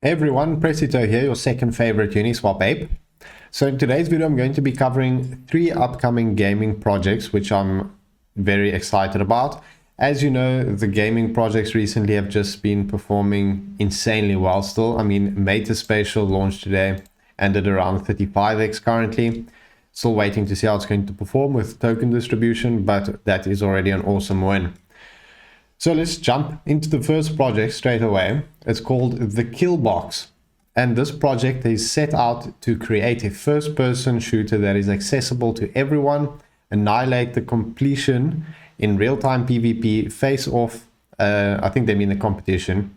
Hey everyone, Presito here, your second favorite Uniswap ape. So in today's video, I'm going to be covering 3 upcoming gaming projects, which I'm very excited about. As you know, the gaming projects recently have just been performing insanely well still. I mean, Metaspatial launched today and did around 35x currently. Still waiting to see how it's going to perform with token distribution, but that is already an awesome win. So let's jump into the first project straight away. It's called the Killbox. And this project is set out to create a first-person shooter that is accessible to everyone, annihilate the completion in real-time PvP, face off, I think they mean the competition,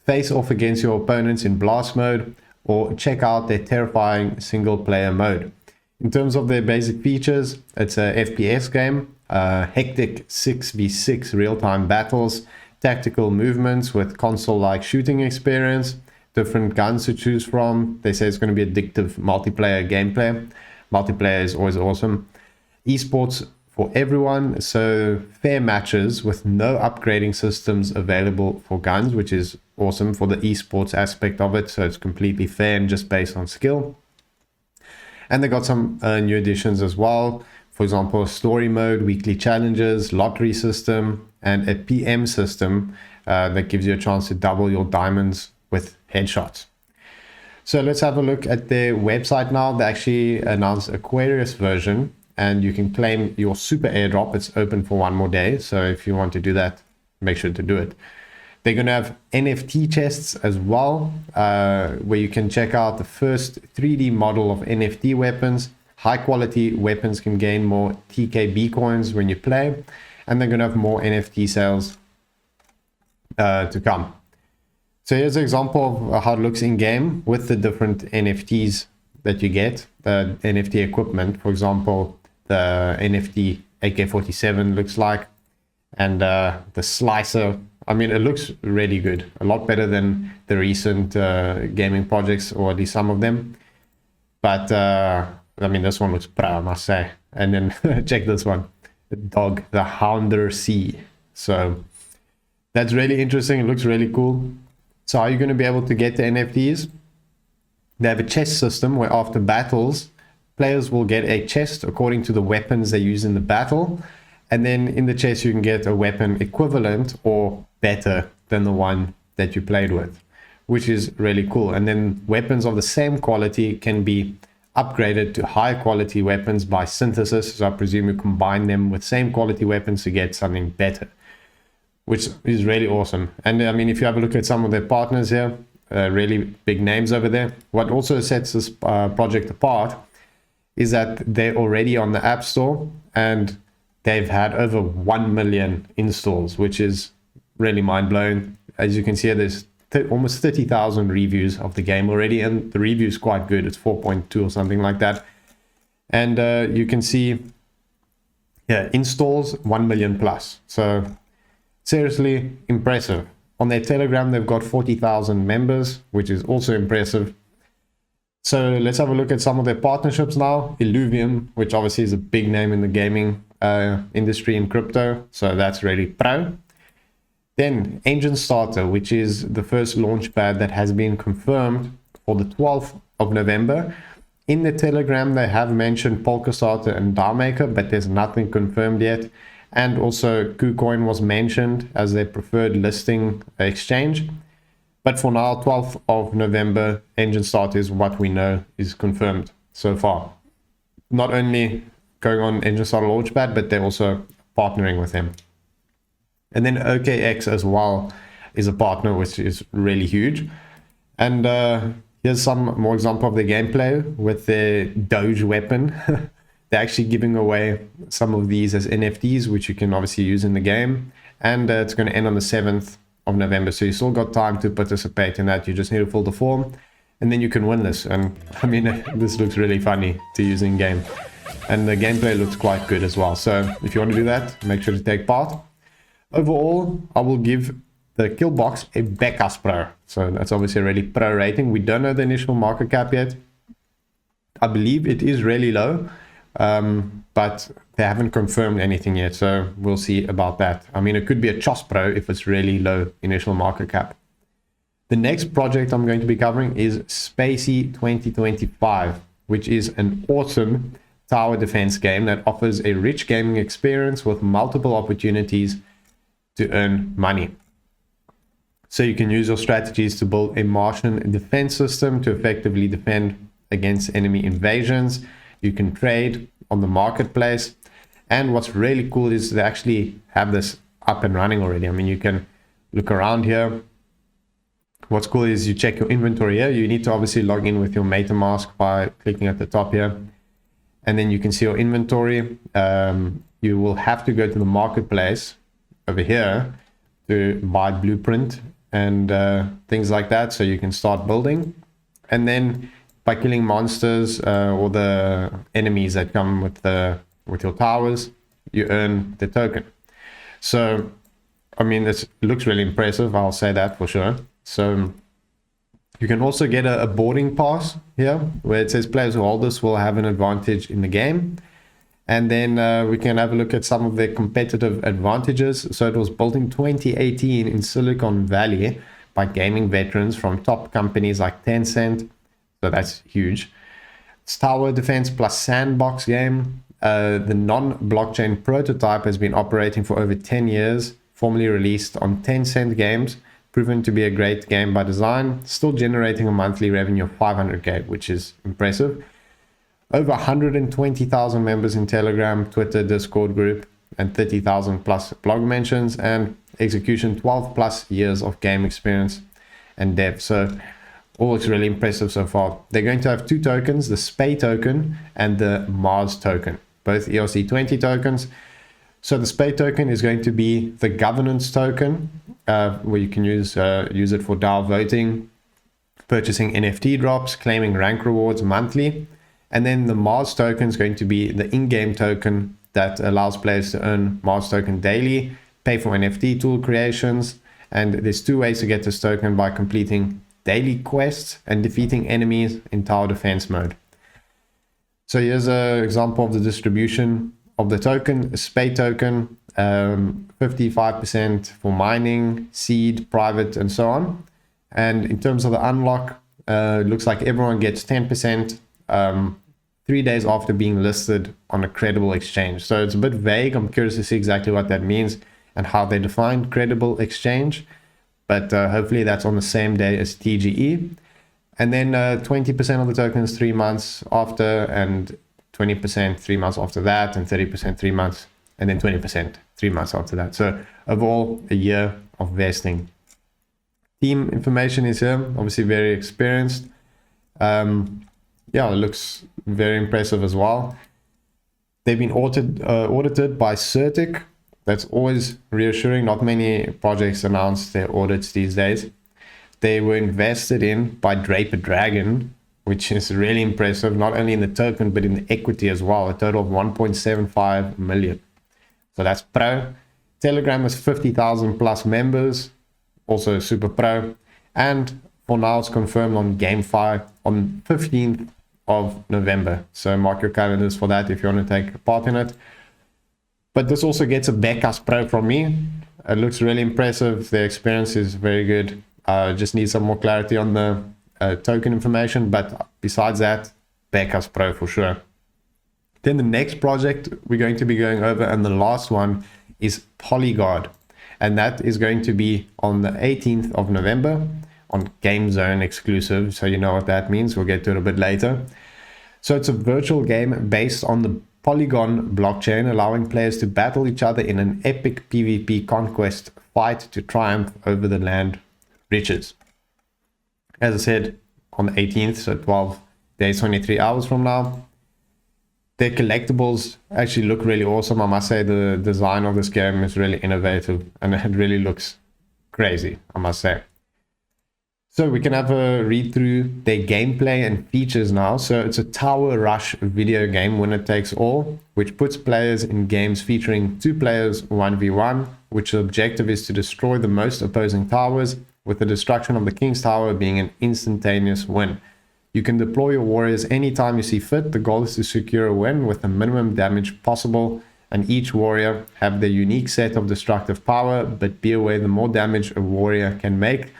face off against your opponents in blast mode, or check out their terrifying single-player mode. In terms of their basic features, it's a FPS game. Hectic 6v6 real-time battles, tactical movements with console-like shooting experience, different guns to choose from. They say it's going to be addictive multiplayer gameplay. Multiplayer is always awesome. Esports for everyone, so fair matches with no upgrading systems available for guns, which is awesome for the esports aspect of it. So it's completely fair and just based on skill. And they got some new additions as well. For example, story mode, weekly challenges, lottery system, and a PM system that gives you a chance to double your diamonds with headshots. So let's have a look at their website now. They actually announced Aquarius version, and you can claim your super airdrop. It's open for 1 more day. So if you want to do that, make sure to do it. They're going to have NFT chests as well, where you can check out the first 3D model of NFT weapons. High quality weapons can gain more TKB coins when you play, and they're going to have more NFT sales to come. So here's an example of how it looks in game with the different NFTs that you get, the NFT equipment. For example, the NFT AK-47 looks like, and the slicer. I mean, it looks really good, a lot better than the recent gaming projects, or at least some of them. But I mean, this one looks proud, I must say. And then check this one, the dog, the Hounder C. So that's really interesting. It looks really cool. So how are you going to be able to get the NFTs? They have a chest system where after battles, players will get a chest according to the weapons they use in the battle. And then in the chest, you can get a weapon equivalent or better than the one that you played with, which is really cool. And then weapons of the same quality can be upgraded to high quality weapons by synthesis. So I presume you combine them with same quality weapons to get something better, which is really awesome. And I mean, if you have a look at some of their partners here, really big names over there. What also sets this project apart is that they're already on the App Store and they've had over 1 million installs, which is really mind-blowing. As you can see, there's almost 30,000 reviews of the game already, and the review is quite good. It's 4.2 or something like that. And you can see, yeah, installs 1 million plus. So seriously impressive. On their Telegram, they've got 40,000 members, which is also impressive. So let's have a look at some of their partnerships now. Illuvium, which obviously is a big name in the gaming industry in crypto. So that's really pro. Then enjinstarter, which is the first launchpad that has been confirmed for the 12th of November. In the Telegram, they have mentioned Polystarter and DAOmaker, but there's nothing confirmed yet. And also KuCoin was mentioned as their preferred listing exchange. But for now, 12th of November, enjinstarter is what we know is confirmed so far. Not only going on enjinstarter launchpad, but they're also partnering with them. And then OKX as well is a partner, which is really huge. And here's some more example of the gameplay with the Doge weapon. They're actually giving away some of these as NFTs, which you can obviously use in the game. And it's going to end on the 7th of November. So you still got time to participate in that. You just need to fill the form and then you can win this. And I mean, this looks really funny to use in game. And the gameplay looks quite good as well. So if you want to do that, make sure to take part. Overall, I will give the Killbox a Becas Pro. So that's obviously a really pro rating. We don't know the initial market cap yet. I believe it is really low, but they haven't confirmed anything yet. So we'll see about that. I mean, it could be a Chos Pro if it's really low initial market cap. The next project I'm going to be covering is Spacey 2025, which is an awesome tower defense game that offers a rich gaming experience with multiple opportunities to earn money. So you can use your strategies to build a Martian defense system to effectively defend against enemy invasions. You can trade on the marketplace. And what's really cool is they actually have this up and running already. I mean, you can look around here. What's cool is you check your inventory here. You need to obviously log in with your MetaMask by clicking at the top here. And then you can see your inventory. You will have to go to the marketplace over here to buy blueprint and things like that, so you can start building. And then by killing monsters or the enemies that come with your towers, you earn the token. So I mean, it looks really impressive, I'll say that for sure. So you can also get a boarding pass here where it says players who hold this will have an advantage in the game. And then we can have a look at some of their competitive advantages. So it was built in 2018 in Silicon Valley by gaming veterans from top companies like Tencent. So that's huge. It's tower defense plus sandbox game. The non-blockchain prototype has been operating for over 10 years, formally released on Tencent games, proven to be a great game by design, still generating a monthly revenue of 500k, which is impressive. Over 120,000 members in Telegram, Twitter, Discord group, and 30,000 plus blog mentions, and execution 12 plus years of game experience and dev. So all looks really impressive so far. They're going to have two tokens, the SPAY token and the Mars token, both ERC20 tokens. So the SPAY token is going to be the governance token, where you can use it for DAO voting, purchasing NFT drops, claiming rank rewards monthly. And then the Mars token is going to be the in-game token that allows players to earn Mars token daily, pay for NFT tool creations. And there's two ways to get this token: by completing daily quests and defeating enemies in tower defense mode. So here's an example of the distribution of the token. SPAY token, 55% for mining, seed, private, and so on. And in terms of the unlock, it looks like everyone gets 10% 3 days after being listed on a credible exchange. So it's a bit vague. I'm curious to see exactly what that means and how they define credible exchange. But hopefully that's on the same day as TGE. And then 20% of the tokens 3 months after, and 20% 3 months after that, and 30% 3 months, and then 20% 3 months after that. So overall, a year of vesting. Team information is here, obviously very experienced. Yeah, it looks very impressive as well. They've been audited by Certic. That's always reassuring. Not many projects announce their audits these days. They were invested in by Draper Dragon, which is really impressive, not only in the token, but in the equity as well, a total of 1.75 million. So that's pro. Telegram has 50,000 plus members, also super pro. And for now, it's confirmed on gamefi on 15th of November. So mark your calendars for that if you want to take part in it. But this also gets a Becas Pro from me. It looks really impressive. The experience is very good. Just need some more clarity on the token information. But besides that, Becas Pro for sure. Then the next project we're going to be going over, and the last one, is Polygod. And that is going to be on the 18th of November on Game Zone exclusive. So you know what that means. We'll get to it a bit later. So it's a virtual game based on the Polygon blockchain, allowing players to battle each other in an epic PvP conquest fight to triumph over the land riches. As I said, on the 18th, so 12 days, 23 hours from now. Their collectibles actually look really awesome. I must say the design of this game is really innovative and it really looks crazy, I must say. So we can have a read through their gameplay and features now. So it's a tower rush video game, winner takes all, which puts players in games featuring 2 players 1v1, which the objective is to destroy the most opposing towers, with the destruction of the King's Tower being an instantaneous win. You can deploy your warriors anytime you see fit. The goal is to secure a win with the minimum damage possible, and each warrior have their unique set of destructive power, but be aware the more damage a warrior can make,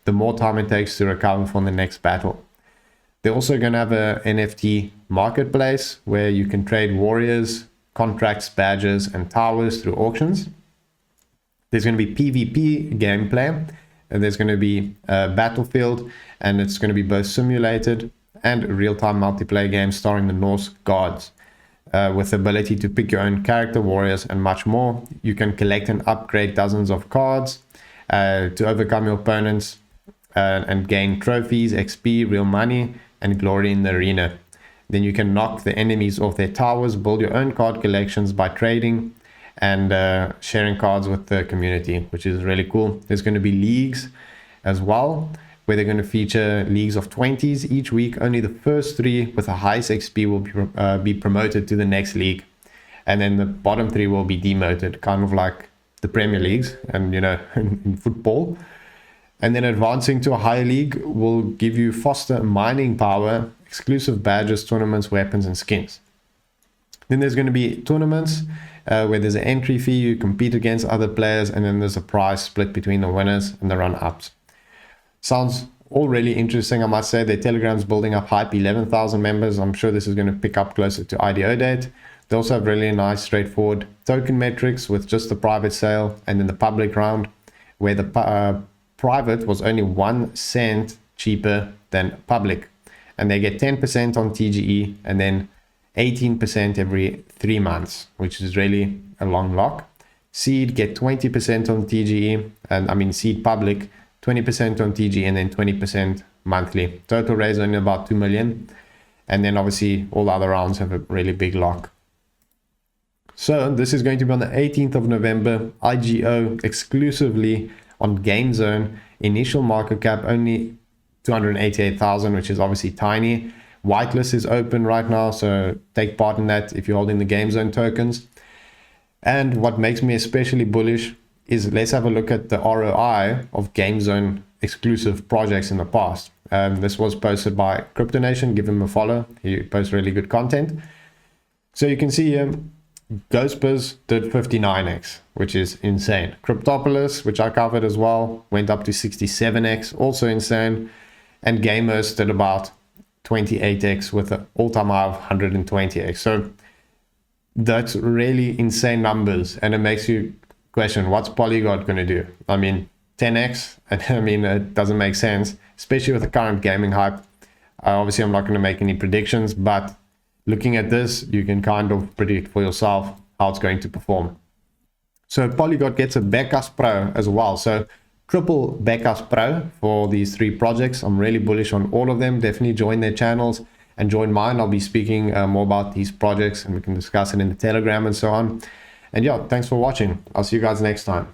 the more time it takes to recover from the next battle. They're also going to have a NFT marketplace where you can trade warriors, contracts, badges, and towers through auctions. There's going to be PvP gameplay, and there's going to be a battlefield, and it's going to be both simulated and real-time multiplayer game starring the Norse gods, with the ability to pick your own character, warriors, and much more. You can collect and upgrade dozens of cards to overcome your opponents and gain trophies, XP, real money, and glory in the arena. Then you can knock the enemies off their towers, build your own card collections by trading and sharing cards with the community, which is really cool. There's going to be leagues as well, where they're going to feature leagues of 20s each week. Only the first 3 with the highest XP will be promoted to the next league, and then the bottom 3 will be demoted, kind of like the Premier Leagues and, you know, in football. And then advancing to a higher league will give you faster mining power, exclusive badges, tournaments, weapons, and skins. Then there's going to be tournaments where there's an entry fee, you compete against other players, and then there's a prize split between the winners and the run-ups. Sounds all really interesting, I must say. Their Telegram's building up hype, 11,000 members. I'm sure this is going to pick up closer to IDO date. They also have really nice, straightforward token metrics with just the private sale and then the public round, where the private was only 1 cent cheaper than public, and they get 10% on TGE and then 18% every 3 months, which is really a long lock. Seed get 20% on TGE, and I mean seed public 20% on TGE, and then 20% monthly. Total raise only about 2 million, and then obviously all the other rounds have a really big lock. So this is going to be on the 18th of November, IGO exclusively on GameZone. Initial market cap only 288,000, which is obviously tiny. Whitelist is open right now, so take part in that if you're holding the GameZone tokens. And what makes me especially bullish is, let's have a look at the ROI of GameZone exclusive projects in the past. This was posted by Crypto Nation. Give him a follow. He posts really good content. So you can see here, Ghostbuzz did 59x, which is insane. Cryptopolis, which I covered as well, went up to 67x, also insane. And Gamers did about 28x with an all-time high of 120x. So that's really insane numbers, and it makes you question, what's Polygod going to do? I mean, 10x, and I mean, it doesn't make sense, especially with the current gaming hype. Obviously, I'm not going to make any predictions, but looking at this, you can kind of predict for yourself how it's going to perform. So Polygod gets a Becas Pro as well. So triple Becas Pro for these 3 projects. I'm really bullish on all of them. Definitely join their channels and join mine. I'll be speaking more about these projects, and we can discuss it in the Telegram and so on. And yeah, thanks for watching. I'll see you guys next time.